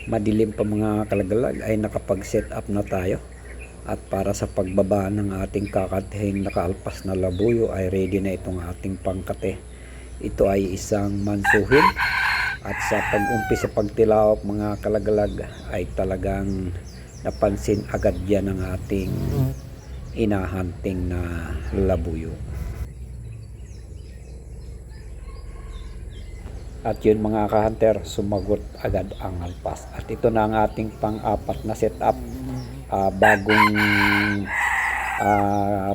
madilim pa mga kalagalag ay nakapag-set up na tayo. At para sa pagbaba ng ating kakatihing nakaalpas na labuyo ay ready na itong ating pangkate. Ito ay isang mansuhin. At sa pag-umpisa pagtilawak mga kalagalag ay talagang napansin agad yan ng ating inahunting na labuyo. At yun mga ka-hunter, sumagot agad ang alpas. At ito na ang ating pang-apat na setup. Bagong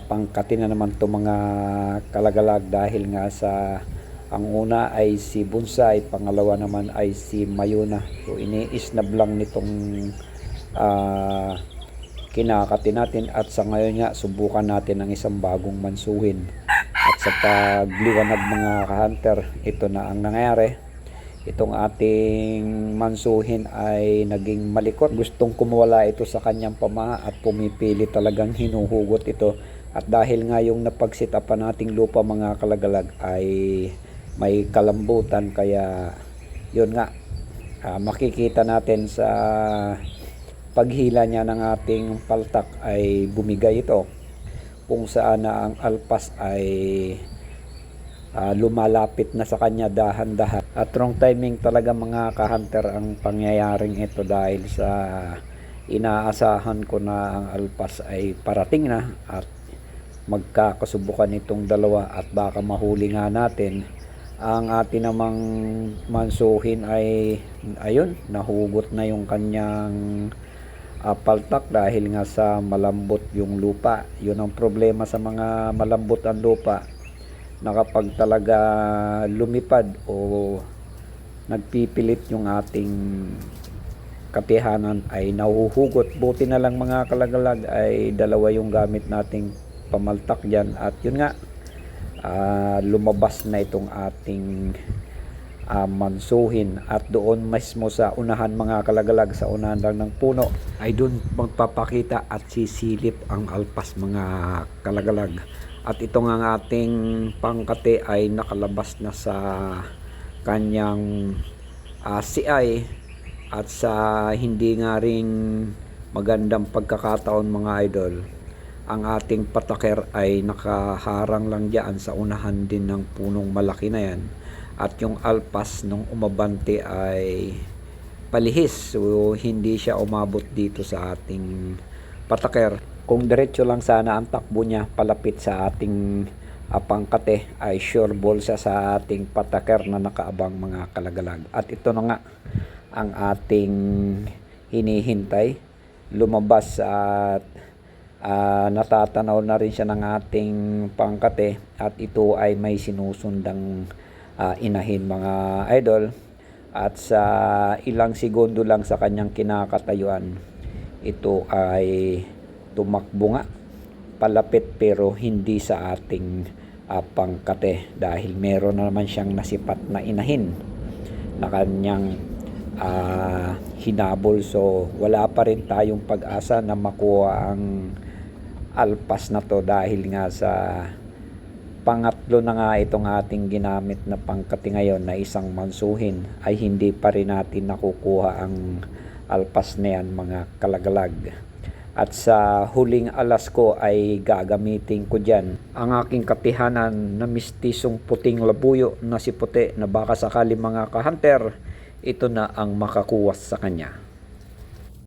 pangkati na naman to mga kalagalag dahil nga sa ang una ay si Bonsai, pangalawa naman ay si Mayuna. So ini-snab lang nitong kinakati natin at sa ngayon nga subukan natin ang isang bagong mansuhin. At sa pagliwanag mga ka-hunter, ito na ang nangyari. Itong ating mansuhin ay naging malikot. Gustong kumawala ito sa kanyang pamaha at pumipili talagang hinuhugot ito. At dahil nga yung napagsitapan nating lupa mga kalagalag ay may kalambutan, kaya yun nga, makikita natin sa paghila niya ng ating paltak ay bumigay ito. Kung saan na ang alpas ay lumalapit na sa kanya dahan-dahan. At wrong timing talaga mga ka-hunter ang pangyayaring ito dahil sa inaasahan ko na ang alpas ay parating na at magkakasubukan itong dalawa at baka mahuli nga natin. Ang atin namang mansuhin ay ayun, nahugot na yung kanyang paltak dahil nga sa malambot yung lupa. Yun ang problema sa mga malambot ang lupa, na kapag talaga lumipad o nagpipilit yung ating katihanan ay nahuhugot. Buti na lang mga kalagalag ay dalawa yung gamit nating pamaltak dyan at yun nga, lumabas na itong ating mansuhin. At doon mismo sa unahan mga kalagalag, sa unahan lang ng puno ay doon magpapakita at sisilip ang alpas mga kalagalag. At ito nga ating pangkate ay nakalabas na sa kanyang CI. At sa hindi nga ring magandang pagkakataon mga idol, ang ating pataker ay nakaharang lang diyan sa unahan din ng punong malaki na yan. At yung alpas nung umabante ay palihis, so hindi siya umabot dito sa ating pataker. Kung diretso lang sana ang takbo niya palapit sa ating pangkate ay sure ball siya sa ating pataker na nakaabang mga kalagalag. At ito na nga ang ating hinihintay. Lumabas at natatanaw na rin siya ng ating pangkate at ito ay may sinusundang inahin mga idol. At sa ilang segundo lang sa kanyang kinakatayuan, ito ay tumakbo nga palapit pero hindi sa ating pangkate dahil meron na naman siyang nasipat na inahin na kanyang hinabol. So wala pa rin tayong pag-asa na makuha ang alpas na to dahil nga sa pangatlo na nga itong ating ginamit na pangkati ngayon na isang mansuhin ay hindi pa rin natin nakukuha ang alpas na yan mga kalagalag. At sa huling alas ko ay gagamitin ko dyan ang aking katihanan na mistisong puting labuyo na si puti, na baka sakali mga ka-hunter ito na ang makakuwas sa kanya.